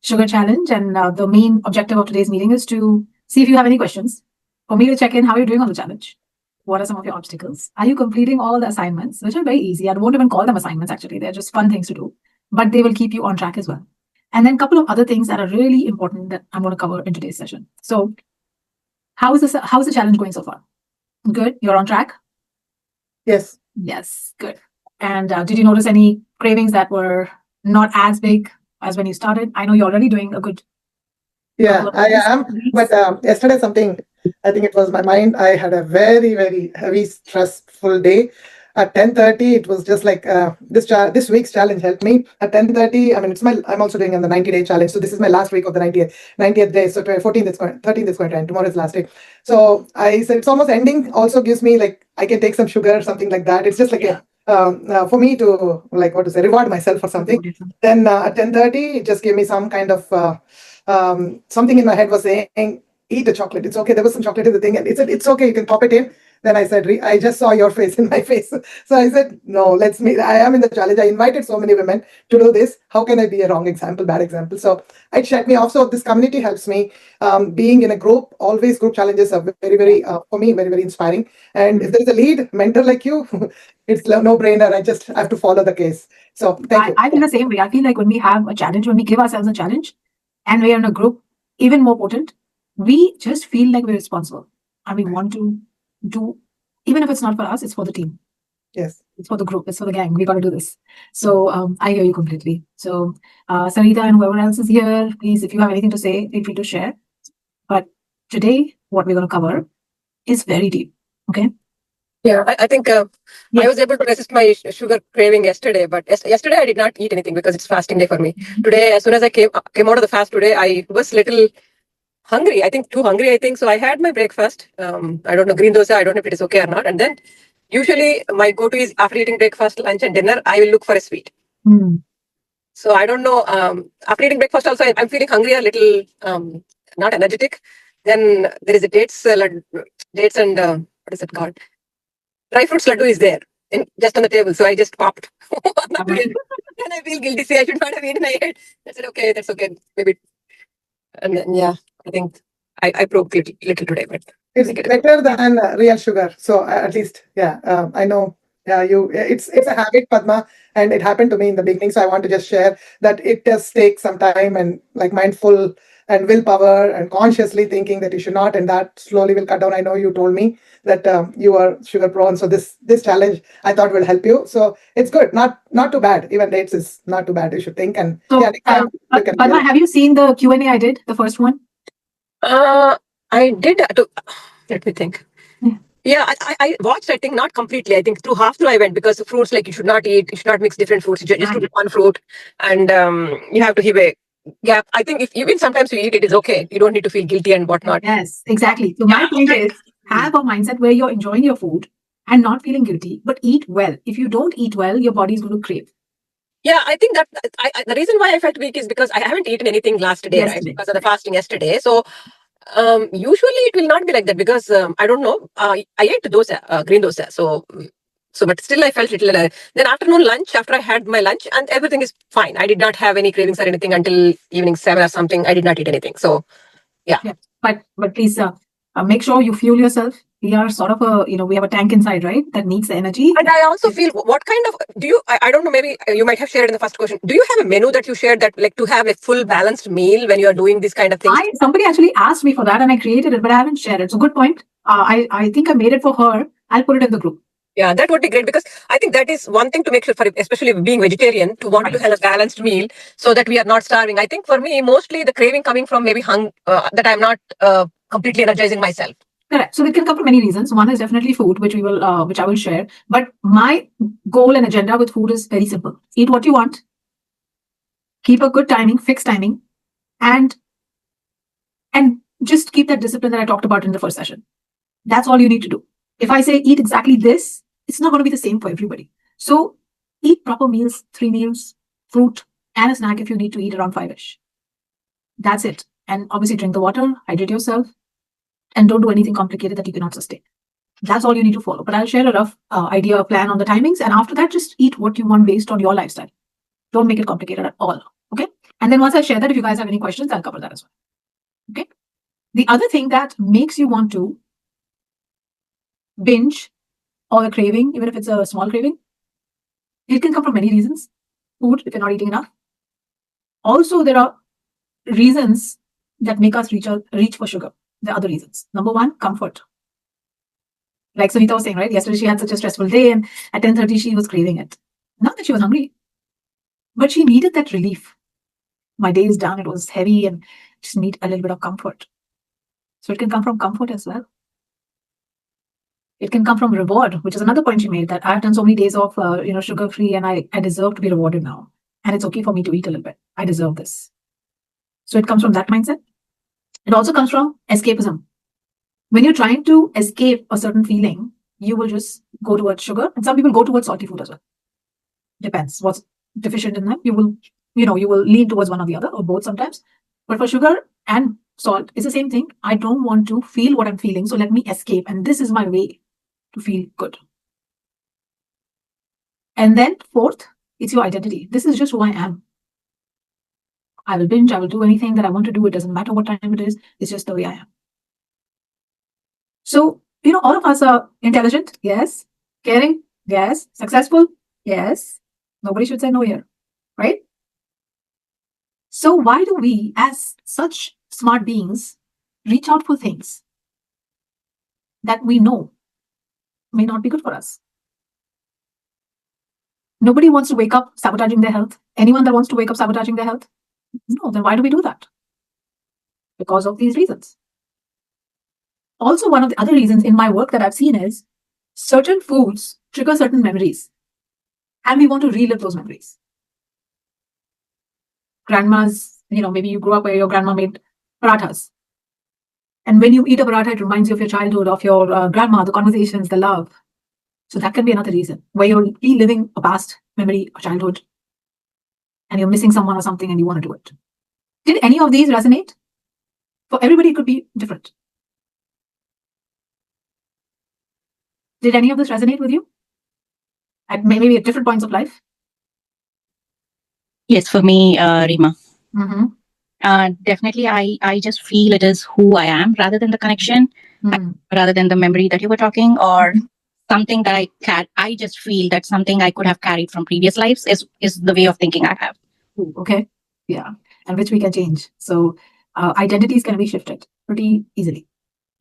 sugar challenge. And the main objective of today's meeting is to see if you have any questions, for me to check in how you're doing on the challenge. What are some of your obstacles? Are you completing all the assignments, which are very easy? I won't even call them assignments, actually. They're just fun things to do, but they will keep you on track as well. And then a couple of other things that are really important that I'm going to cover in today's session. So how is the challenge going so far? Good? You're on track? Yes. Yes, good. And did you notice any cravings that were not as big as when you started? I know you're already doing a good. Yeah, I am. But yesterday, I think it was my mind. I had a very, very heavy, stressful day. At 10:30, it was just like this week's challenge helped me. At 10:30, I mean, I'm also doing the 90-day challenge. So this is my last week of the 90th day. So 13th is going to end. Tomorrow is last day. So I said it's almost ending. Also gives me like I can take some sugar, something like that. It's just like for me to reward myself for something. Then at 10:30, it just gave me some kind of something in my head was saying, eat the chocolate. It's okay. There was some chocolate in the thing. And it said, it's okay. You can pop it in. Then I said, I just saw your face in my face. So I said, no, let's meet. I am in the challenge. I invited so many women to do this. How can I be a wrong example, bad example? So it shut me off. So this community helps me. Being in a group, always group challenges are very, very, for me, very, very inspiring. And if there's a lead mentor like you, it's no brainer. I just have to follow the case. So thank you. I feel the same way. I feel like when we have a challenge, when we give ourselves a challenge, and we are in a group, even more potent, we just feel like we're responsible and we want to do, even if it's not for us, it's for the team. Yes. It's for the group, it's for the gang. We got to do this. So I hear you completely. So Sarita and whoever else is here, please, if you have anything to say, feel free to share. But today, what we're going to cover is very deep. Okay. Yeah, I think I was able to resist my sugar craving yesterday, but yesterday I did not eat anything because it's fasting day for me. Today, as soon as I came out of the fast today, I was little hungry. I think too hungry. So I had my breakfast. I don't know, green dosa. I don't know if it is okay or not. And then usually my go-to is after eating breakfast, lunch, and dinner, I will look for a sweet. So I don't know. After eating breakfast, also I'm feeling hungry, a little not energetic. Then there is a dates and what is it called? Dry fruits laddu is there, just on the table. So I just popped. And I feel guilty. Say I should not have eaten. I said, okay, that's okay. Maybe. And then, I think I broke a little today, but it's better than real sugar. So at least, I know. Yeah, it's a habit, Padma, and it happened to me in the beginning. So I want to just share that it does take some time and like mindful and willpower and consciously thinking that you should not, and that slowly will cut down. I know you told me that you are sugar prone, so this challenge I thought will help you. So it's good, not too bad. Even dates is not too bad. You should think and so. Padma, have you seen the Q&A I did, the first one? I did. Let me think. Yeah, I watched, I think, not completely. I think half through I went because the fruits, like you should not mix different fruits. You just do one fruit and you have to have a gap. I think if even sometimes you eat, it is okay. You don't need to feel guilty and whatnot. Yes, exactly. So my point is, have a mindset where you're enjoying your food and not feeling guilty, but eat well. If you don't eat well, your body is going to crave. Yeah, I think that the reason why I felt weak is because I haven't eaten anything last day, right? Because of the fasting yesterday. So usually it will not be like that because I don't know. I ate dosa, green dosa. So but still I felt little. Then afternoon lunch, after I had my lunch, and everything is fine. I did not have any cravings or anything until evening 7 or something. I did not eat anything. So yeah. But please make sure you fuel yourself. We are sort of we have a tank inside, right? That needs the energy. And I also feel, what kind of, do you, I don't know, maybe you might have shared in the first question. Do you have a menu that you shared that like to have a full balanced meal when you are doing this kind of things? Somebody actually asked me for that and I created it, but I haven't shared it. So good point. I think I made it for her. I'll put it in the group. Yeah, that would be great because I think that is one thing to make sure for, especially being vegetarian, to want to have a balanced meal so that we are not starving. I think for me, mostly the craving coming from maybe that I'm not completely energizing myself. Correct. So it can come from many reasons. One is definitely food, which I will share. But my goal and agenda with food is very simple. Eat what you want. Keep a good timing, fixed timing, and just keep that discipline that I talked about in the first session. That's all you need to do. If I say eat exactly this, it's not going to be the same for everybody. So eat proper meals, 3 meals, fruit, and a snack if you need to eat around 5-ish. That's it. And obviously drink the water, hydrate yourself, and don't do anything complicated that you cannot sustain. That's all you need to follow. But I'll share a rough idea, plan on the timings. And after that, just eat what you want based on your lifestyle. Don't make it complicated at all. Okay. And then once I share that, if you guys have any questions, I'll cover that as well. Okay. The other thing that makes you want to binge or a craving, even if it's a small craving, it can come from many reasons. Food, if you're not eating enough. Also, there are reasons that make us reach for sugar. The other reasons. Number one, comfort. Like Sunita was saying, right? Yesterday she had such a stressful day, and at 10:30 she was craving it. Not that she was hungry, but she needed that relief. My day is done, it was heavy, and just need a little bit of comfort. So it can come from comfort as well. It can come from reward, which is another point she made, that I've done so many days of sugar free, and I deserve to be rewarded now. And it's okay for me to eat a little bit. I deserve this. So it comes from that mindset. It also comes from escapism. When you're trying to escape a certain feeling, you will just go towards sugar, and some people go towards salty food as well. Depends what's deficient in them. You will lean towards one or the other, or both sometimes. But for sugar and salt, it's the same thing. I don't want to feel what I'm feeling, so let me escape. And this is my way to feel good. And then fourth, it's your identity. This is just who I am. I will binge, I will do anything that I want to do. It doesn't matter what time it is. It's just the way I am. So, all of us are intelligent, yes. Caring, yes. Successful, yes. Nobody should say no here, right? So why do we, as such smart beings, reach out for things that we know may not be good for us? Nobody wants to wake up sabotaging their health. Anyone that wants to wake up sabotaging their health? No, then why do we do that? Because of these reasons. Also, one of the other reasons in my work that I've seen is certain foods trigger certain memories, and we want to relive those memories. Grandma's, maybe you grew up where your grandma made parathas. And when you eat a paratha, it reminds you of your childhood, of your grandma, the conversations, the love. So that can be another reason where you're reliving a past memory of childhood, and you're missing someone or something and you want to do it. Did any of these resonate? For everybody, it could be different. Did any of this resonate with you? At maybe at different points of life? Yes, for me, Rima. Mm-hmm. Definitely, I just feel it is who I am rather than the connection, rather than the memory that you were talking, or something that I just feel that something I could have carried from previous lives is the way of thinking I have. Okay. Yeah. And which we can change. So identities can be shifted pretty easily.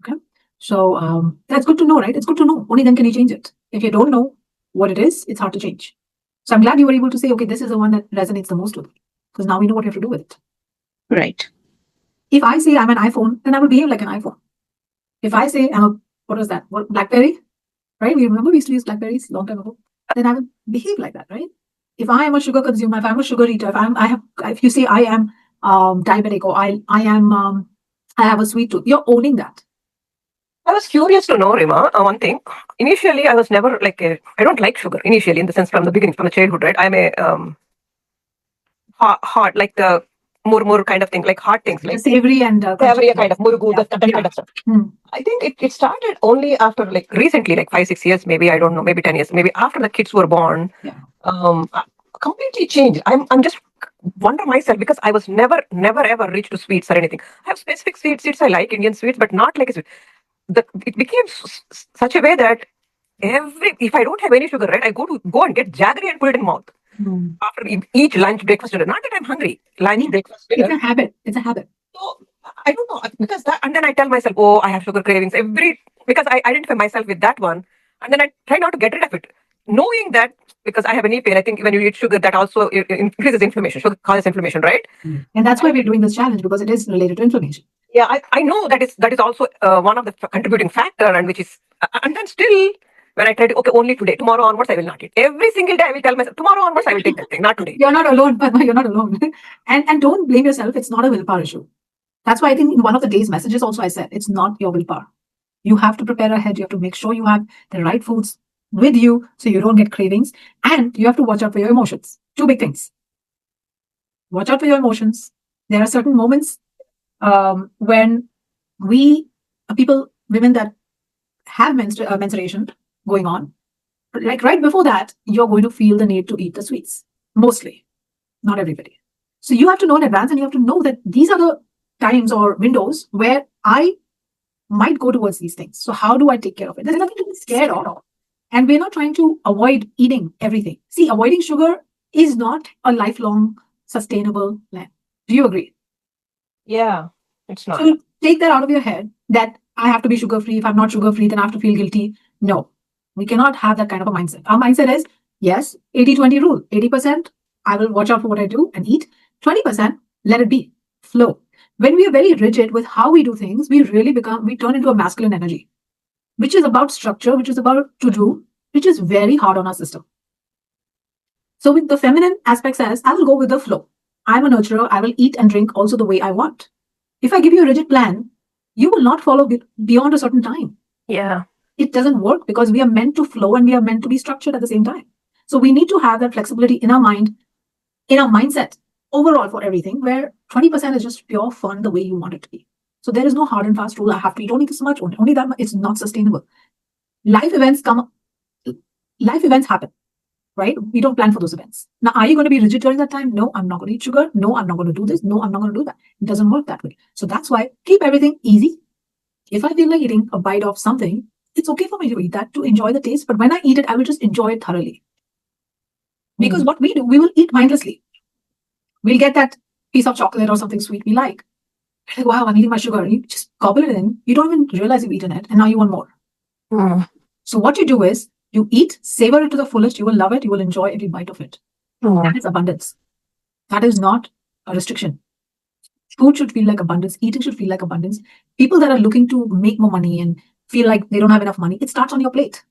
Okay. So that's good to know, right? It's good to know. Only then can you change it. If you don't know what it is, it's hard to change. So I'm glad you were able to say, okay, this is the one that resonates the most with me, because now we know what we have to do with it. Right. If I say I'm an iPhone, then I will behave like an iPhone. If I say what was that? BlackBerry, right? We remember we used to use BlackBerries a long time ago. Then I will behave like that, right? If I am a sugar consumer, if I'm a sugar eater, if you say I am diabetic, or I have a sweet tooth, you're owning that. I was curious to know, Rima, one thing. Initially, I was never I don't like sugar initially, in the sense from the beginning, from the childhood, right? I'm a hard, like the murmur kind of thing, like hard things, like savory and savory kind of murugu, that kind of stuff. Hmm. I think it started only after recently, 5-6 years, maybe, I don't know, maybe 10 years, maybe after the kids were born. Yeah. Completely changed. I'm just wonder myself, because I was never ever reached to sweets or anything. I have specific sweets I like, Indian sweets, but not like a sweet. It became such a way that if I don't have any sugar, right, I go and get jaggery and put it in mouth after each lunch, breakfast, dinner. Not that I'm hungry. Lunch, breakfast, dinner. It's a habit. It's a habit. So I don't know, because and then I tell myself, oh, I have sugar cravings because I identify myself with that one, and then I try not to get rid of it, knowing that because I have an knee pain. I think when you eat sugar, that also increases inflammation. Sugar causes inflammation, right? And that's why we're doing this challenge, because it is related to inflammation. Yeah, I know that is also one of the contributing factor, and which is, and then still, when I try to, okay, only today, tomorrow onwards I will not eat. Every single day I will tell myself, tomorrow onwards I will take that thing, not today. You're not alone, Padma, you're not alone. and don't blame yourself. It's not a willpower issue. That's why I think in one of the day's messages also I said, it's not your willpower. You have to prepare ahead. You have to make sure you have the right foods with you so you don't get cravings, and you have to watch out for your emotions. Two big things. Watch out for your emotions. There are certain moments when women that have menstruation going on, like right before that, you're going to feel the need to eat the sweets. Mostly, not everybody. So you have to know in advance and you have to know that these are the times or windows where I might go towards these things. So how do I take care of it? There's nothing to be scared of. And we're not trying to avoid eating everything. See, avoiding sugar is not a lifelong sustainable plan. Do you agree? Yeah, it's not. So take that out of your head that I have to be sugar free. If I'm not sugar free, then I have to feel guilty. No, we cannot have that kind of a mindset. Our mindset is yes, 80-20 rule. 80%, I will watch out for what I do and eat. 20%, let it be. Flow. When we are very rigid with how we do things, we turn into a masculine energy, which is about structure, which is about to do, which is very hard on our system. So with the feminine aspect says, I will go with the flow. I'm a nurturer. I will eat and drink also the way I want. If I give you a rigid plan, you will not follow beyond a certain time. Yeah. It doesn't work because we are meant to flow and we are meant to be structured at the same time. So we need to have that flexibility in our mind, in our mindset overall for everything, where 20% is just pure fun the way you want it to be. So there is no hard and fast rule. I have to eat only this much, only that much. It's not sustainable. Life events happen, right? We don't plan for those events. Now, are you going to be rigid during that time? No, I'm not going to eat sugar. No, I'm not going to do this. No, I'm not going to do that. It doesn't work that way. So that's why keep everything easy. If I feel like eating a bite of something, it's okay for me to eat that, to enjoy the taste. But when I eat it, I will just enjoy it thoroughly. Because what we do, we will eat mindlessly. We'll get that piece of chocolate or something sweet we like. Like, wow, I'm eating my sugar. You just gobble it in. You don't even realize you've eaten it. And now you want more. So what you do is you eat, savor it to the fullest. You will love it. You will enjoy every bite of it. That is abundance. That is not a restriction. Food should feel like abundance. Eating should feel like abundance. People that are looking to make more money and feel like they don't have enough money, it starts on your plate.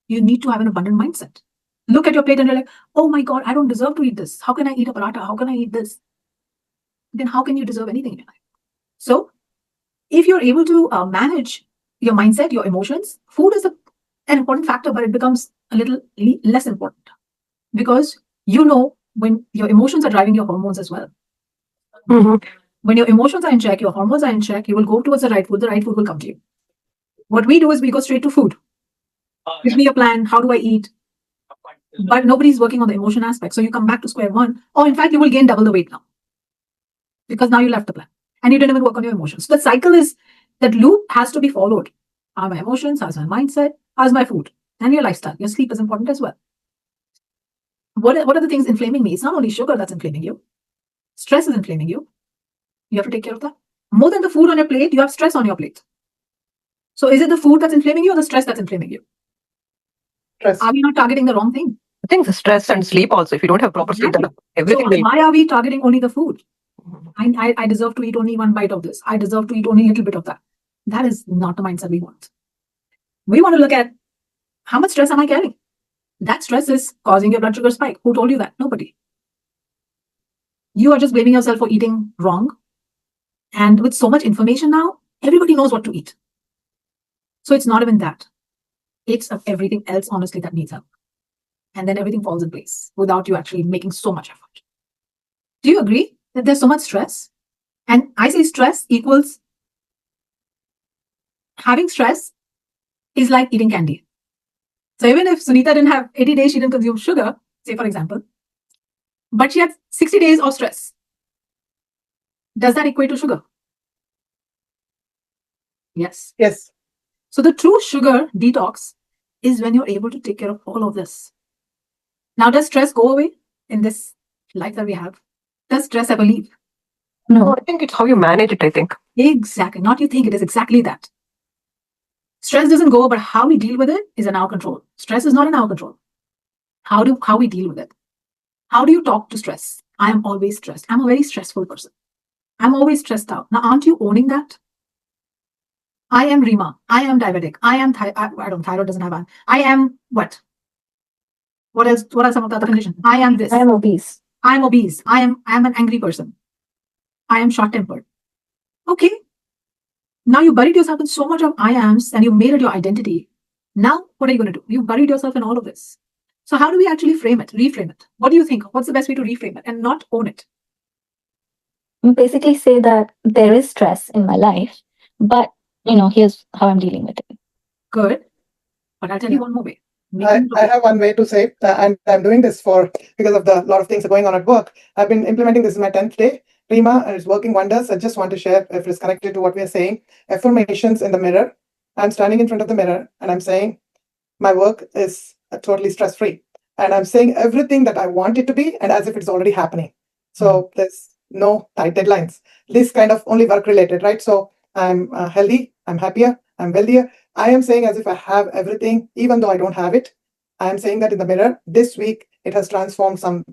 You need to have an abundant mindset. Look at your plate and you're like, oh my God, I don't deserve to eat this. How can I eat a paratha? How can I eat this? Then how can you deserve anything in your life? So if you're able to manage your mindset, your emotions, food is an important factor, but it becomes a little less important because you know when your emotions are driving your hormones as well. When your emotions are in check, your hormones are in check, you will go towards the right food will come to you. What we do is we go straight to food. Give me a plan. How do I eat? But nobody's working on the emotion aspect. So you come back to square one. Or in fact, you will gain double the weight now. Because now you left the plan. And you didn't even work on your emotions. So the cycle is, that loop has to be followed. Are my emotions? How's my mindset? How's my food? And your lifestyle. Your sleep is important as well. What are the things inflaming me? It's not only sugar that's inflaming you. Stress is inflaming you. You have to take care of that. More than the food on your plate, you have stress on your plate. So is it the food that's inflaming you or the stress that's inflaming you? Stress. Are we not targeting the wrong thing? I think the stress and sleep also. If you don't have proper sleep, then everything So will. why are we targeting only the food? I deserve to eat only one bite of this. I deserve to eat only a little bit of that. That is not the mindset we want. We want to look at how much stress am I carrying? That stress is causing your blood sugar spike. Who told you that? Nobody. You are just blaming yourself for eating wrong. And with so much information now, everybody knows what to eat. So it's not even that. It's of everything else, honestly, that needs help. And then everything falls in place without you actually making so much effort. Do you agree that there's so much stress? And I say stress equals having stress is like eating candy. So even if Sunita didn't have 80 days, she didn't consume sugar, say for example, but she had 60 days of stress. Does that equate to sugar? Yes. Yes. So the true sugar detox is when you're able to take care of all of this. Now, does stress go away in this life that we have? Does stress ever leave? No, I think it's how you manage it, I think. Exactly. Not you think, it is exactly that. Stress doesn't go, but how we deal with it is in our control. Stress is not in our control. How we deal with it? How do you talk to stress? I am always stressed. I'm a very stressful person. I'm always stressed out. Now, aren't you owning that? I am Rima. I am diabetic. I am thyroid doesn't have. I am what? What else? What are some of the other conditions? I am this. I am obese. I am obese. I am an angry person. I am short-tempered. Okay. Now you buried yourself in so much of I ams and you made it your identity. Now, what are you going to do? You buried yourself in all of this. So how do we actually frame it, reframe it? What do you think? What's the best way to reframe it and not own it? Basically say that there is stress in my life, but here's how I'm dealing with it. Good. But I'll tell you one more way. I have one way to say, and I'm doing this because of the lot of things are going on at work. I've been implementing this in my 10th day. Rima, and it's working wonders. I just want to share, if it's connected to what we are saying, affirmations in the mirror. I'm standing in front of the mirror and I'm saying, my work is totally stress free. And I'm saying everything that I want it to be and as if it's already happening. So there's no tight deadlines. This kind of only work related, right? So I'm healthy, I'm happier, I'm wealthier. I am saying as if I have everything, even though I don't have it. I am saying that in the mirror. This week, it has transformed some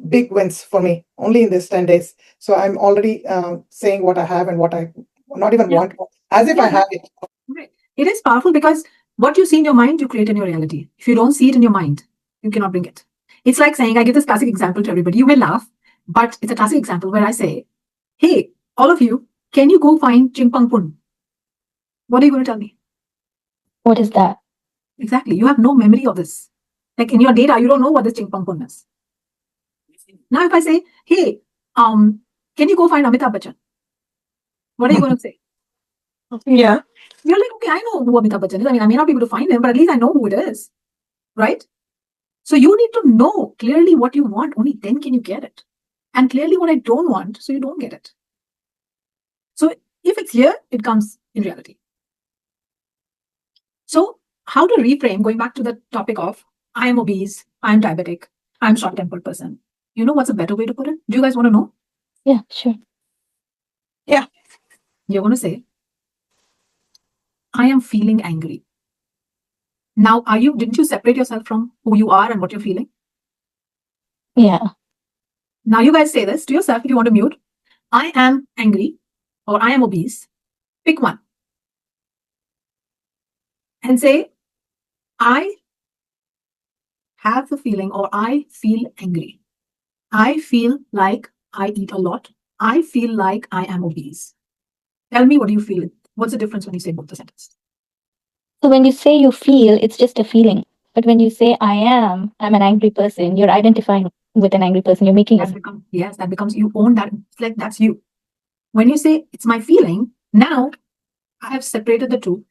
big wins for me only in this 10 days. So I'm already saying what I have and what I not even want, as if I have it. Right. It is powerful because what you see in your mind, you create in your reality. If you don't see it in your mind, you cannot bring it. It's like saying, I give this classic example to everybody. You may laugh, but it's a classic example where I say, hey, all of you, can you go find Chimpang Pun? What are you going to tell me? What is that? Exactly. You have no memory of this. Like in your data, you don't know what this Chimpang Pun is. Now, if I say, hey, can you go find Amitabh Bachchan? What are you going to say? Yeah. You're like, okay, I know who Amitabh Bachchan is. I mean, I may not be able to find him, but at least I know who it is. Right? So you need to know clearly what you want. Only then can you get it. And clearly what I don't want, so you don't get it. So if it's here, it comes in reality. So how to reframe, going back to the topic of, I am obese, I'm diabetic, I'm short-tempered person. You know what's a better way to put it? Do you guys want to know? Yeah, sure. You're going to say, I am feeling angry. Now, didn't you separate yourself from who you are and what you're feeling? Yeah. Now you guys say this to yourself if you want to mute. I am angry or I am obese. Pick one. And say, I have the feeling or I feel angry. I feel like I eat a lot. I feel like I am obese. Tell me what you feel. What's the difference when you say both the sentences? So when you say you feel, it's just a feeling. But when you say I'm an angry person, you're identifying with an angry person. You're making That becomes you own that. It's like that's you. When you say it's my feeling, now I have separated the two.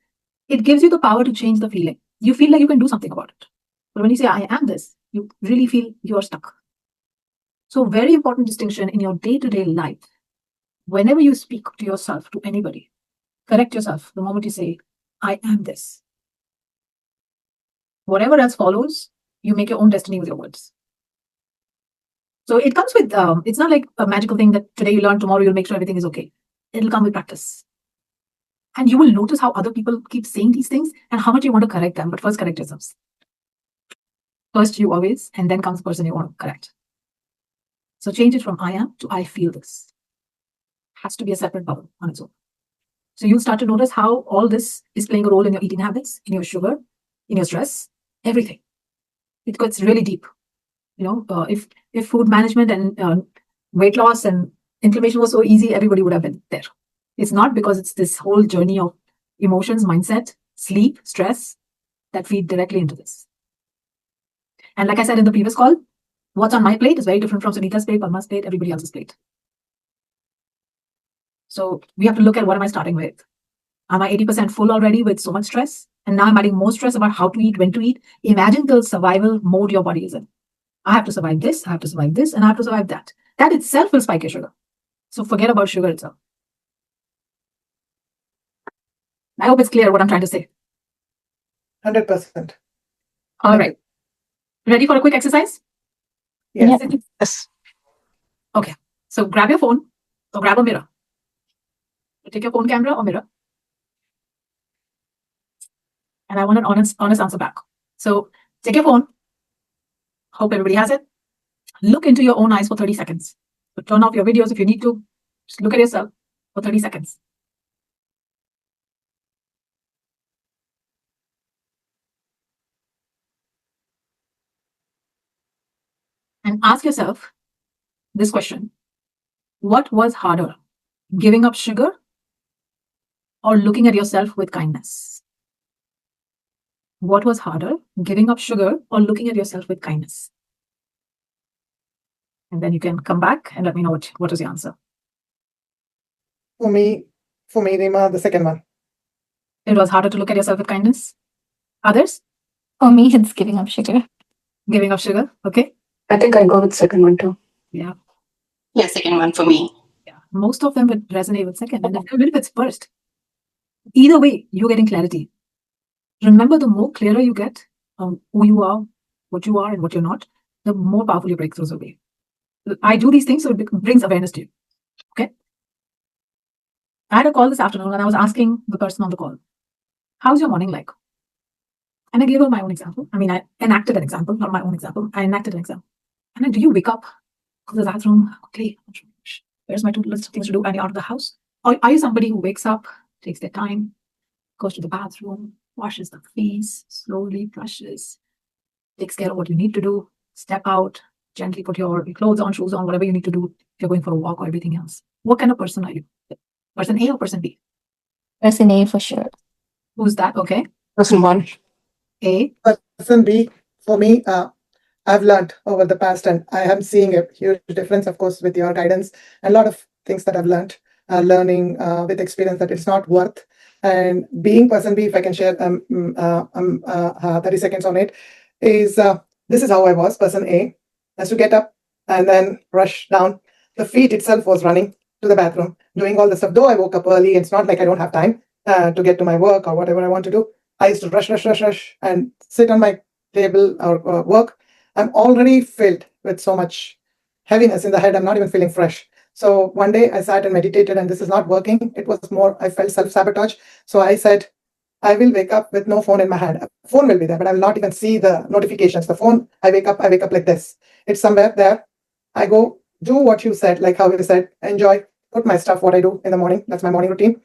It gives you the power to change the feeling. You feel like you can do something about it. But when you say I am this, you really feel you're stuck. So very important distinction in your day-to-day life. Whenever you speak to yourself, to anybody, correct yourself the moment you say, I am this. Whatever else follows, you make your own destiny with your words. So it comes with, it's not like a magical thing that today you learn, tomorrow you'll make sure everything is okay. It'll come with practice. And you will notice how other people keep saying these things and how much you want to correct them. But first, correct yourselves. First, you always, and then comes the person you want to correct. So change it from I am to I feel this. Has to be a separate bubble on its own. So you'll start to notice how all this is playing a role in your eating habits, in your sugar, in your stress, everything. It gets really deep. If food management and weight loss and inflammation was so easy, everybody would have been there. It's not, because it's this whole journey of emotions, mindset, sleep, stress that feed directly into this. And like I said in the previous call, what's on my plate is very different from Sunita's plate, Padma's plate, everybody else's plate. So we have to look at what am I starting with? Am I 80% full already with so much stress? And now I'm adding more stress about how to eat, when to eat. Imagine the survival mode your body is in. I have to survive this, I have to survive this, and I have to survive that. That itself will spike your sugar. So forget about sugar itself. I hope it's clear what I'm trying to say. 100%. All right. Ready for a quick exercise? Yes. Yes. Okay. So grab your phone or grab a mirror. Take your phone camera or mirror. And I want an honest answer back. So take your phone. Hope everybody has it. Look into your own eyes for 30 seconds. So turn off your videos if you need to. Just look at yourself for 30 seconds. And ask yourself this question. What was harder, giving up sugar or looking at yourself with kindness? What was harder, giving up sugar or looking at yourself with kindness? And then you can come back and let me know what is the answer. For me, Rima, the second one. It was harder to look at yourself with kindness. Others? For me, it's giving up sugar. Giving up sugar. Okay. I think I go with second one too. Yeah. Yeah, second one for me. Yeah. Most of them would resonate with second. And even if it's first, either way, you're getting clarity. Remember, the more clearer you get on who you are, and what you're not, the more powerful your breakthroughs will be. I do these things so it brings awareness to you. Okay. I had a call this afternoon and I was asking the person on the call, how's your morning like? And I gave her my own example. I mean, I enacted an example, not my own example. I enacted an example. And then, do you wake up, go to the bathroom, quickly, where's my list of things to do, and you're out of the house? Or are you somebody who wakes up, takes their time, goes to the bathroom, washes the face, slowly brushes, takes care of what you need to do, step out, gently put your clothes on, shoes on, whatever you need to do if you're going for a walk or everything else? What kind of person are you? Person A or person B? Person A for sure. Who's that? Okay. Person one. A. Person B, for me, I've learned over the past, and I am seeing a huge difference, of course, with your guidance, and a lot of things that I've learned, learning with experience that it's not worth. And being person B, if I can share 30 seconds on it, is this is how I was. Person A has to get up and then rush down. The feet itself was running to the bathroom, doing all the stuff. Though I woke up early, it's not like I don't have time to get to my work or whatever I want to do. I used to rush, and sit on my table or work. I'm already filled with so much heaviness in the head. I'm not even feeling fresh. So one day I sat and meditated, and this is not working. It was more, I felt self-sabotage. So I said, I will wake up with no phone in my hand. A phone will be there, but I will not even see the notifications. The phone, I wake up like this. It's somewhere there. I go do what you said, like how you said, enjoy, put my stuff, what I do in the morning. That's my morning routine.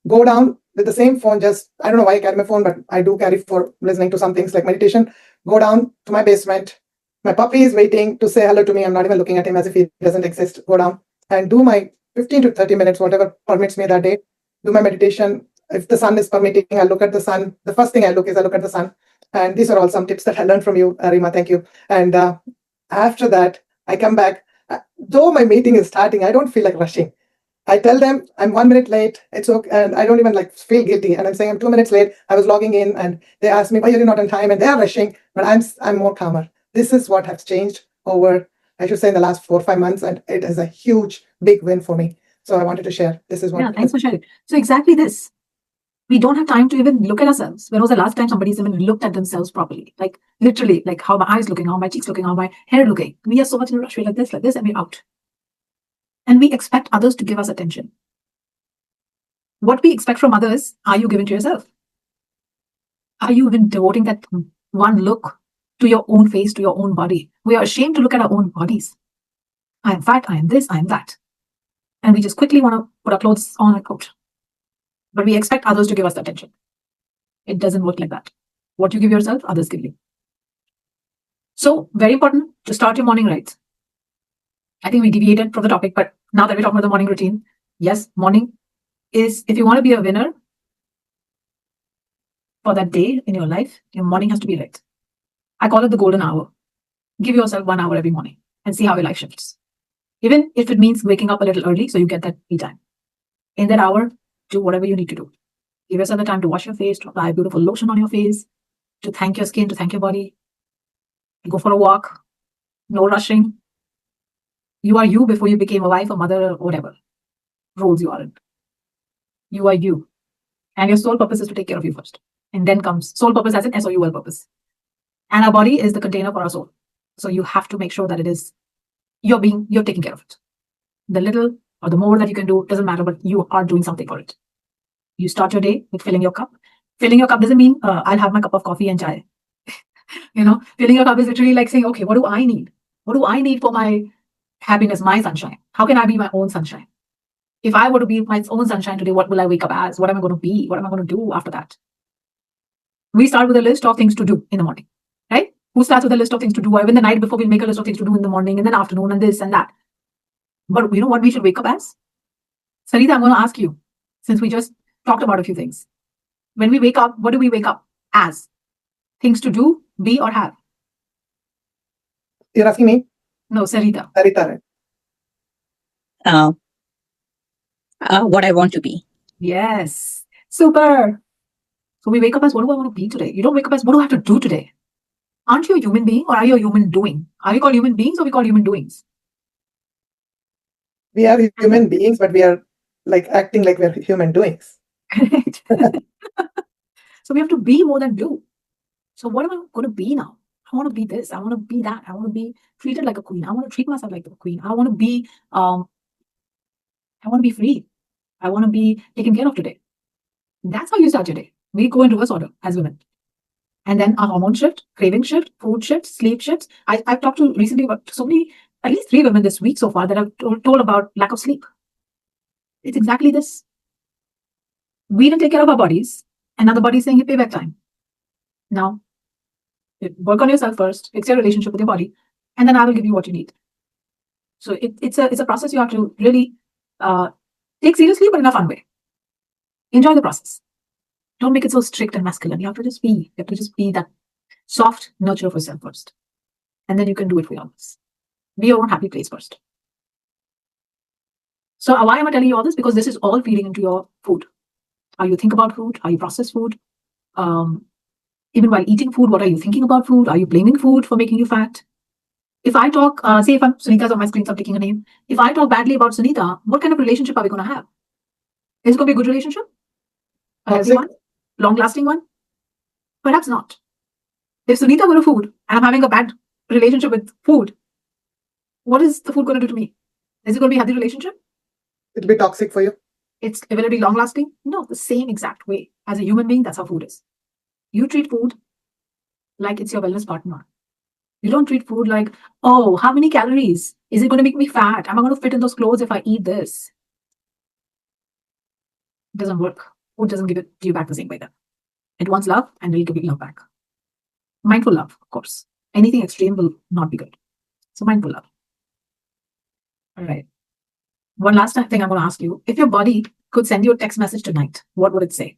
Go down with the same phone, just, I don't know why I carry my phone, but I do carry for listening to some things like meditation. Go down to my basement. My puppy is waiting to say hello to me. I'm not even looking at him as if he doesn't exist. Go down and do my 15 to 30 minutes, whatever permits me that day. Do my meditation. If the sun is permitting, I look at the sun. The first thing I look at the sun. And these are all some tips that I learned from you, Rima. Thank you. And after that, I come back. Though my meeting is starting, I don't feel like rushing. I tell them I'm 1 minute late. It's okay, and I don't even like feel guilty. And I'm saying I'm 2 minutes late. I was logging in, and they ask me, "Why are you not on time?" And they are rushing, but I'm more calmer. This is what has changed over, I should say, in the last 4 or 5 months, and it is a huge, big win for me. So I wanted to share. This is what. Yeah, thanks for sharing. So exactly this. We don't have time to even look at ourselves. When was the last time somebody's even looked at themselves properly? Like literally, like how my eyes looking, how my cheeks looking, how my hair looking. We are so much in a rush. We're like this, and we're out. And we expect others to give us attention. What we expect from others, are you giving to yourself? Are you even devoting that one look to your own face, to your own body? We are ashamed to look at our own bodies. I am fat, I am this, I am that. And we just quickly want to put our clothes on and out. But we expect others to give us the attention. It doesn't work like that. What you give yourself, others give you. So, very important to start your morning right. I think we deviated from the topic, but now that we're talking about the morning routine, yes, morning is, if you want to be a winner for that day in your life, your morning has to be right. I call it the golden hour. Give yourself 1 hour every morning and see how your life shifts. Even if it means waking up a little early so you get that me time. In that hour, do whatever you need to do. Give yourself the time to wash your face, to apply beautiful lotion on your face, to thank your skin, to thank your body. Go for a walk. No rushing. You are you before you became a wife, a mother, or whatever roles you are in. You are you. And your sole purpose is to take care of you first. And then comes soul purpose as in SOUL purpose. And our body is the container for our soul. So you have to make sure that it is, you're taking care of it. The little or the more that you can do, doesn't matter, but you are doing something for it. You start your day with filling your cup. Filling your cup doesn't mean I'll have my cup of coffee and chai. Filling your cup is literally like saying, okay, what do I need? What do I need for my happiness, my sunshine? How can I be my own sunshine? If I were to be my own sunshine today, what will I wake up as? What am I going to be? What am I going to do after that? We start with a list of things to do in the morning, right? Who starts with a list of things to do? Or even the night before, we'll make a list of things to do in the morning and then afternoon and this and that. But you know what we should wake up as? Sarita, I'm going to ask you, since we just talked about a few things. When we wake up, what do we wake up as? Things to do, be, or have? You're asking me? No, Sarita. Sarita, right? What I want to be. Yes. Super. So we wake up as, what do I want to be today? You don't wake up as, what do I have to do today? Aren't you a human being or are you a human doing? Are we called human beings or we called human doings? We are human beings, but we are like acting like we're human doings. Correct. So we have to be more than do. So what am I going to be now? I want to be this. I want to be that. I want to be treated like a queen. I want to treat myself like a queen. I want to be free. I want to be taken care of today. That's how you start your day. We go in reverse order as women. And then our hormone shift, craving shift, food shift, sleep shifts. I've talked to recently about so many, at least 3 women this week so far that I've told about lack of sleep. It's exactly this. We didn't take care of our bodies, and now the body's saying, hey, payback time. Now, work on yourself first, fix your relationship with your body, and then I will give you what you need. So it's a process you have to really take seriously, but in a fun way. Enjoy the process. Don't make it so strict and masculine. You have to just be. You have to just be that soft nurture of yourself first, and then you can do it for others. Be your own happy place first. So why am I telling you all this? Because this is all feeding into your food. How you think about food, how you process food. Even while eating food, what are you thinking about food? Are you blaming food for making you fat? If I talk, say if Sunita's on my screen, so I'm taking a name. If I talk badly about Sunita, what kind of relationship are we going to have? Is it going to be a good relationship? A healthy one? Long-lasting one? Perhaps not. If Sunita were a food and I'm having a bad relationship with food, what is the food going to do to me? Is it going to be a healthy relationship? It'll be toxic for you. Will it be long-lasting? No, the same exact way. As a human being, that's how food is. You treat food like it's your wellness partner. You don't treat food like, oh, how many calories? Is it going to make me fat? Am I going to fit in those clothes if I eat this? It doesn't work. Food doesn't give you back the same way then. It wants love and will give you love back. Mindful love, of course. Anything extreme will not be good. So mindful love. All right. One last thing I'm going to ask you. If your body could send you a text message tonight, what would it say?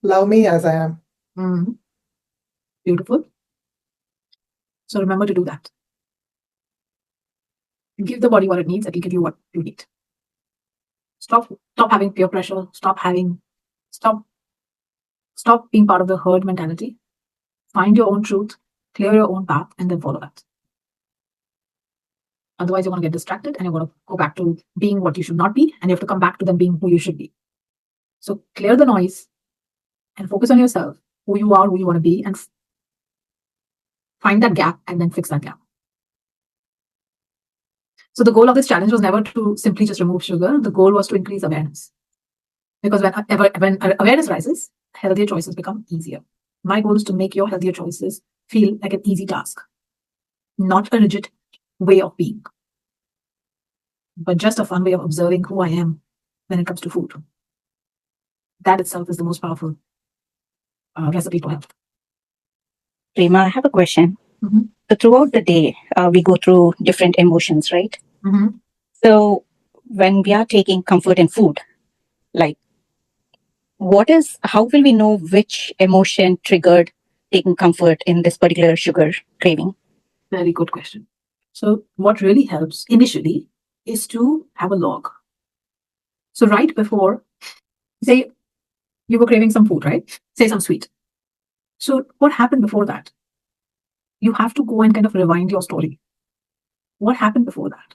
Love me as I am. Mm-hmm. Beautiful. So remember to do that. Give the body what it needs. It will give you what you need. Stop having peer pressure. Stop being part of the herd mentality. Find your own truth, clear your own path, and then follow that. Otherwise, you're going to get distracted and you're going to go back to being what you should not be, and you have to come back to them being who you should be. So clear the noise and focus on yourself, who you are, who you want to be, and find that gap and then fix that gap. So the goal of this challenge was never to simply just remove sugar. The goal was to increase awareness. Because when awareness rises, healthier choices become easier. My goal is to make your healthier choices feel like an easy task, not a rigid way of being, but just a fun way of observing who I am when it comes to food. That itself is the most powerful recipe for health. Prema, I have a question. Mm-hmm. So throughout the day, we go through different emotions, right? Mm-hmm. So when we are taking comfort in food, like how will we know which emotion triggered taking comfort in this particular sugar craving? Very good question. So what really helps initially is to have a log. So right before, say you were craving some food, right? Say some sweet. So what happened before that? You have to go and kind of rewind your story. What happened before that?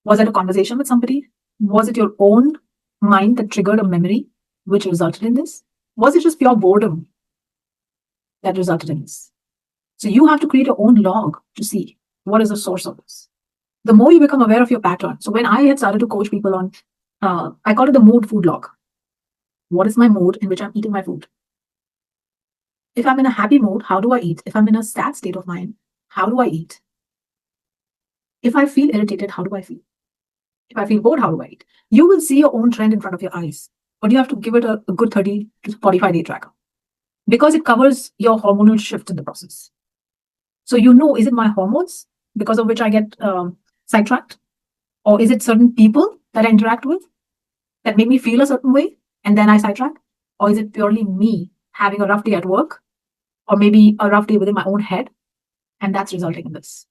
Was it a conversation with somebody? Was it your own mind that triggered a memory which resulted in this? Was it just pure boredom that resulted in this? So you have to create your own log to see what is the source of this. The more you become aware of your pattern. So when I had started to coach people on, I call it the mood food log. What is my mood in which I'm eating my food? If I'm in a happy mood, how do I eat? If I'm in a sad state of mind, how do I eat? If I feel irritated, how do I feel? If I feel bored, how do I eat? You will see your own trend in front of your eyes, but you have to give it a good 30 to 45 day tracker because it covers your hormonal shift in the process. So you know, is it my hormones because of which I get sidetracked? Or is it certain people that I interact with that make me feel a certain way and then I sidetrack? Or is it purely me having a rough day at work or maybe a rough day within my own head and that's resulting in this?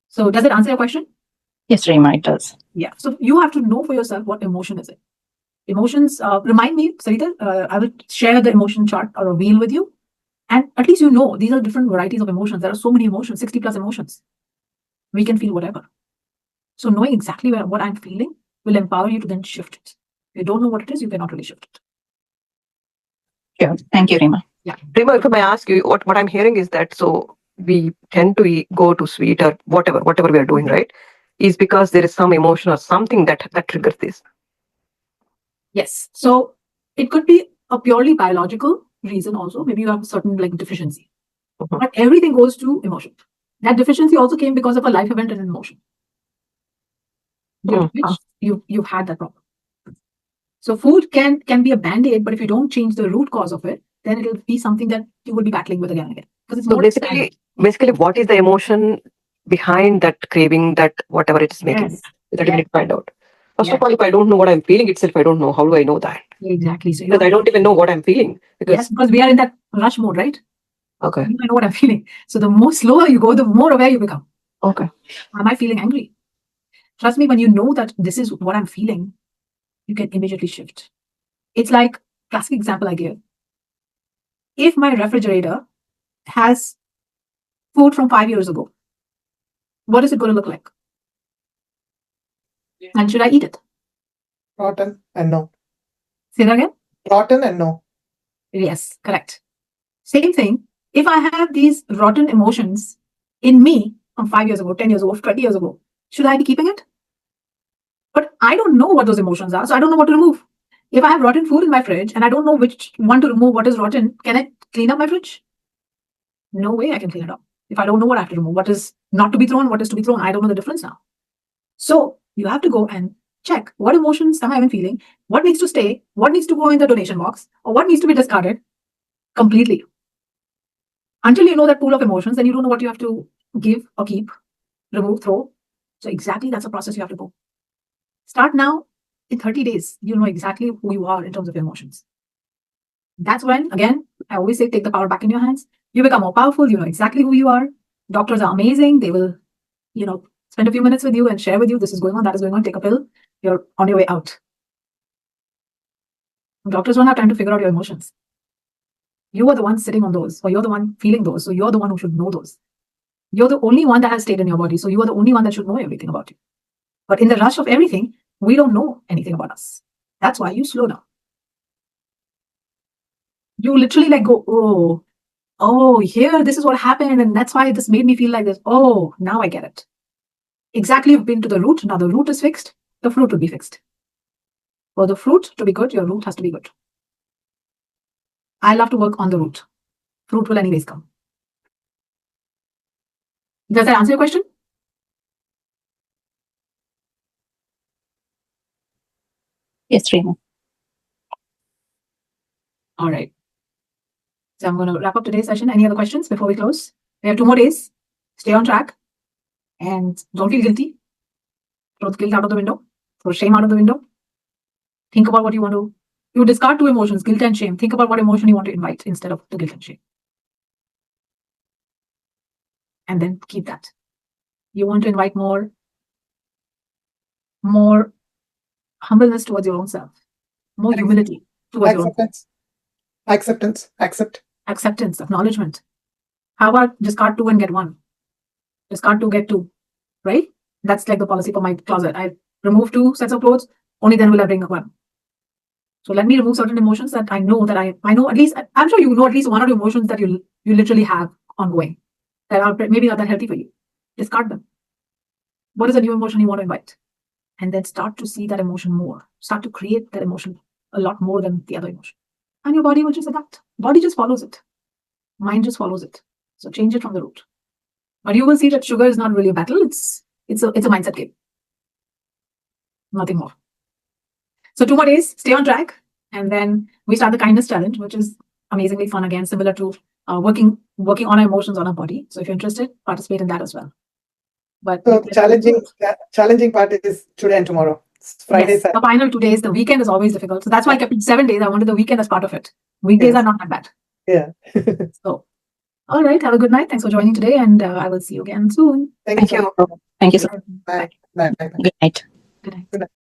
So does it answer your question? Yes, Rima, it does. Yeah. So you have to know for yourself what emotion is it. Emotions, remind me, Sarita, I will share the emotion chart or a wheel with you. And at least you know these are different varieties of emotions. There are so many emotions, 60 plus emotions. We can feel whatever. So knowing exactly what I'm feeling will empower you to then shift it. If you don't know what it is, you cannot really shift it. Sure. Thank you, Rima. Rima, if I may ask you, what I'm hearing is that so we tend to go to sweet or whatever we are doing, right? Is because there is some emotion or something that triggers this. Yes. So it could be a purely biological reason also. Maybe you have a certain like deficiency. Mhm. But everything goes to emotion. That deficiency also came because of a life event and an emotion. Due to which you've had that problem. So food can be a band-aid, but if you don't change the root cause of it, then it'll be something that you will be battling with again and again. Because it's So more basically, what is the emotion behind that craving, that whatever it is making? Yes. That we need to find out. First Yes. of all, if I don't know what I'm feeling itself, I don't know. How do I know that? Exactly. So Because I don't even know what I'm feeling. yes, because we are in that rush mode, right? Okay. I know what I'm feeling. So the more slower you go, the more aware you become. Okay. Am I feeling angry? Trust me, when you know that this is what I'm feeling, you can immediately shift. It's like classic example I give. If my refrigerator has food from 5 years ago, what is it going to look like? And should I eat it? Rotten and no. Say that again? Rotten and no. Yes, correct. Same thing. If I have these rotten emotions in me from 5 years ago, 10 years ago, 20 years ago, should I be keeping it? But I don't know what those emotions are, so I don't know what to remove. If I have rotten food in my fridge and I don't know which one to remove, what is rotten, can I clean up my fridge? No way I can clean it up. If I don't know what I have to remove, what is not to be thrown, what is to be thrown, I don't know the difference now. So you have to go and check what emotions am I even feeling, what needs to stay, what needs to go in the donation box, or what needs to be discarded completely. Until you know that pool of emotions, then you don't know what you have to give or keep, remove, throw. So exactly that's a process you have to go. Start now. In 30 days, you know exactly who you are in terms of your emotions. That's when, again, I always say, take the power back in your hands. You become more powerful. You know exactly who you are. Doctors are amazing. They will, spend a few minutes with you and share with you, this is going on, that is going on, take a pill. You're on your way out. Doctors don't have time to figure out your emotions. You are the one sitting on those, or you're the one feeling those. So you're the one who should know those. You're the only one that has stayed in your body. So you are the only one that should know everything about you. But in the rush of everything, we don't know anything about us. That's why you slow down. You literally like go, oh, here, this is what happened. And that's why this made me feel like this. Oh, now I get it. Exactly. You've been to the root. Now the root is fixed. The fruit will be fixed. For the fruit to be good, your root has to be good. I love to work on the root. Fruit will anyways come. Does that answer your question? Yes, Rima. All right. So I'm going to wrap up today's session. Any other questions before we close? We have 2 more days. Stay on track and don't feel guilty. Throw the guilt out of the window. Throw shame out of the window. Think about what you want to. You discard 2 emotions, guilt and shame. Think about what emotion you want to invite instead of the guilt and shame. And then keep that. You want to invite more humbleness towards your own self, more humility towards your own Acceptance. Acceptance. Accept. acceptance, acknowledgement. How about discard 2 and get 1? Discard 2, get 2, right? That's like the policy for my closet. I remove 2 sets of clothes, only then will I bring 1. So let me remove certain emotions that I know I know at least, I'm sure you know at least 1 or 2 emotions that you literally have ongoing that are maybe not that healthy for you. Discard them. What is a new emotion you want to invite? And then start to see that emotion more. Start to create that emotion a lot more than the other emotion. And your body will just adapt. Body just follows it. Mind just follows it. So change it from the root. But you will see that sugar is not really a battle. It's a mindset game. Nothing more. So 2 more days, stay on track. And then we start the kindness challenge, which is amazingly fun again, similar to working on our emotions on our body. So if you're interested, participate in that as well. But So the challenging part is today and tomorrow. It's Friday, yes, Saturday. the final 2 days, the weekend is always difficult. So that's why I kept it 7 days. I wanted the weekend as part of it. Weekdays Yes. are not that bad. Yeah. So, all right. Have a good night. Thanks for joining today. And I will see you again soon. Thank you. Thank you so Bye. Bye. Bye. much. Good night. Good night. Good night.